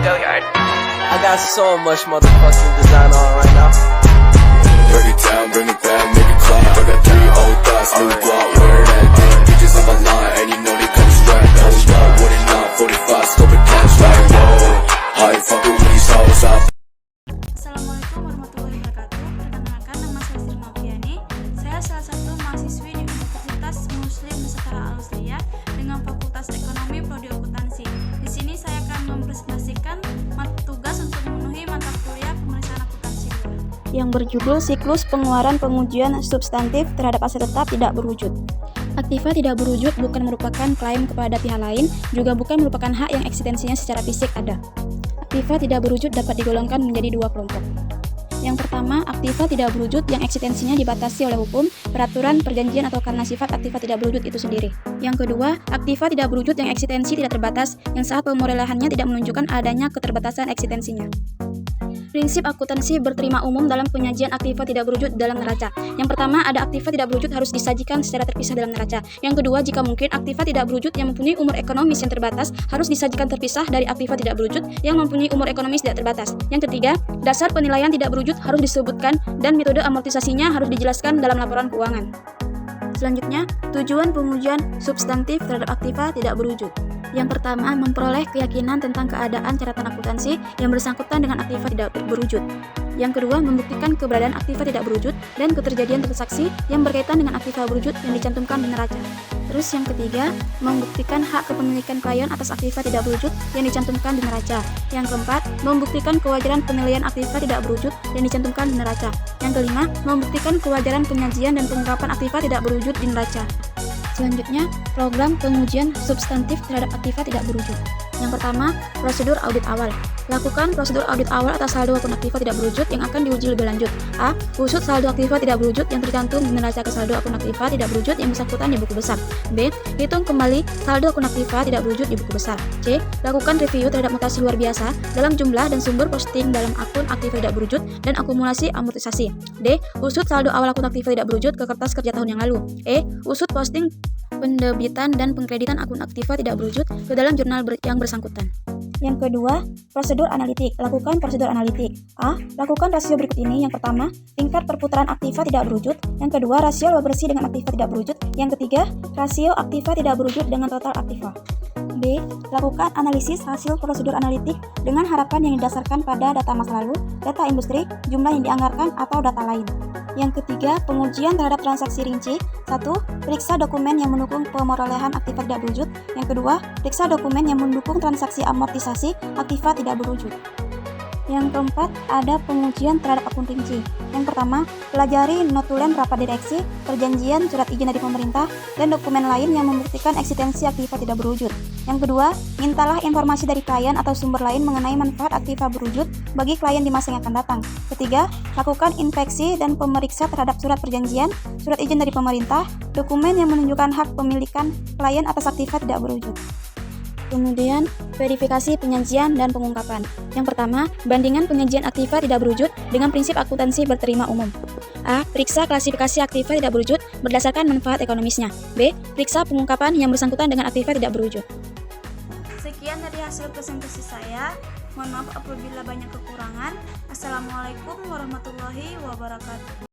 Go yard. I got so much motherfucking design on right now. Break it down, bring it back, make it clap. I got 3 old thoughts, new guap, where that thing. Bitches on my line, and you know they come strap. Hold up, what it not, 45, scope it cash like, whoa. How you fucking with these hoes out? Assalamualaikum warahmatullahi wabarakatuh. Perkenalkan, nama saya Sri Mafiani. Saya salah satu mahasiswi di Universitas Muslim Nusantara Al-Usliyah dengan Fakultas Ekonomi Prodi Akuntansi. Di sini saya akan mempresentasikan tugas untuk memenuhi mata kuliah pemeriksaan akuntansi 2 yang berjudul Siklus Pengeluaran Pengujian Substantif terhadap Aset Tetap Tidak Berwujud. Aktiva tidak berwujud bukan merupakan klaim kepada pihak lain, juga bukan merupakan hak yang eksistensinya secara fisik ada. Aktiva tidak berwujud dapat digolongkan menjadi 2 kelompok. Yang pertama, aktiva tidak berwujud yang eksistensinya dibatasi oleh hukum, peraturan, perjanjian, atau karena sifat aktiva tidak berwujud itu sendiri. Yang kedua, aktiva tidak berwujud yang eksistensi tidak terbatas, yang saat pemerolehannya tidak menunjukkan adanya keterbatasan eksistensinya. Prinsip akuntansi berterima umum dalam penyajian aktiva tidak berwujud dalam neraca. Yang pertama, ada aktiva tidak berwujud harus disajikan secara terpisah dalam neraca. Yang kedua, jika mungkin, aktiva tidak berwujud yang mempunyai umur ekonomis yang terbatas harus disajikan terpisah dari aktiva tidak berwujud yang mempunyai umur ekonomis tidak terbatas. Yang ketiga, dasar penilaian tidak berwujud harus disebutkan dan metode amortisasinya harus dijelaskan dalam laporan keuangan. Selanjutnya, tujuan pengujian substantif terhadap aktiva tidak berwujud. Yang pertama, memperoleh keyakinan tentang keadaan catatan akuntansi yang bersangkutan dengan aktiva tidak berwujud. Yang kedua, membuktikan keberadaan aktiva tidak berwujud dan keterjadian transaksi yang berkaitan dengan aktiva berwujud yang dicantumkan di neraca. Terus yang ketiga, membuktikan hak kepemilikan klien atas aktiva tidak berwujud yang dicantumkan di neraca. Yang keempat, membuktikan kewajaran penilaian aktiva tidak berwujud yang dicantumkan di neraca. Yang kelima, membuktikan kewajaran penyajian dan pengungkapan aktiva tidak berwujud di neraca. Selanjutnya, program pengujian substantif terhadap aktiva tidak berwujud. Yang pertama, prosedur audit awal. Lakukan prosedur audit awal atas saldo akun aktiva tidak berwujud yang akan diuji lebih lanjut. A. Usut saldo aktiva tidak berwujud yang tercantum di neraca ke saldo akun aktiva tidak berwujud yang bersangkutan di buku besar. B. Hitung kembali saldo akun aktiva tidak berwujud di buku besar. C. Lakukan review terhadap mutasi luar biasa dalam jumlah dan sumber posting dalam akun aktiva tidak berwujud dan akumulasi amortisasi. D. Usut saldo awal akun aktiva tidak berwujud ke kertas kerja tahun yang lalu. E. Usut posting pendebitan dan pengkreditan akun aktiva tidak berwujud ke dalam jurnal yang bersangkutan. Yang kedua, prosedur analitik. Lakukan prosedur analitik. A. Lakukan rasio berikut ini. Yang pertama, tingkat perputaran aktiva tidak berwujud. Yang kedua, rasio laba bersih dengan aktiva tidak berwujud. Yang ketiga, rasio aktiva tidak berwujud dengan total aktiva. B. Lakukan analisis hasil prosedur analitik dengan harapan yang didasarkan pada data masa lalu, data industri, jumlah yang dianggarkan, atau data lain. Yang ketiga, pengujian terhadap transaksi rinci. 1. Periksa dokumen yang mendukung pemerolehan aktiva tidak berwujud. Yang kedua, periksa dokumen yang mendukung transaksi amortisasi aktiva tidak berwujud. Yang keempat, ada pengujian terhadap akun rinci. Yang pertama, pelajari notulen rapat direksi, perjanjian, surat izin dari pemerintah, dan dokumen lain yang membuktikan eksistensi aktiva tidak berwujud. Yang kedua, mintalah informasi dari klien atau sumber lain mengenai manfaat aktiva berwujud bagi klien di masa yang akan datang. Ketiga, lakukan inspeksi dan pemeriksa terhadap surat perjanjian, surat izin dari pemerintah, dokumen yang menunjukkan hak pemilikan klien atas aktiva tidak berwujud. Kemudian, verifikasi penyajian dan pengungkapan. Yang pertama, bandingan penyajian aktiva tidak berwujud dengan prinsip akuntansi berterima umum. A. Periksa klasifikasi aktiva tidak berwujud berdasarkan manfaat ekonomisnya. B. Periksa pengungkapan yang bersangkutan dengan aktiva tidak berwujud. Sekian dari hasil presentasi saya. Mohon maaf apabila banyak kekurangan. Assalamualaikum warahmatullahi wabarakatuh.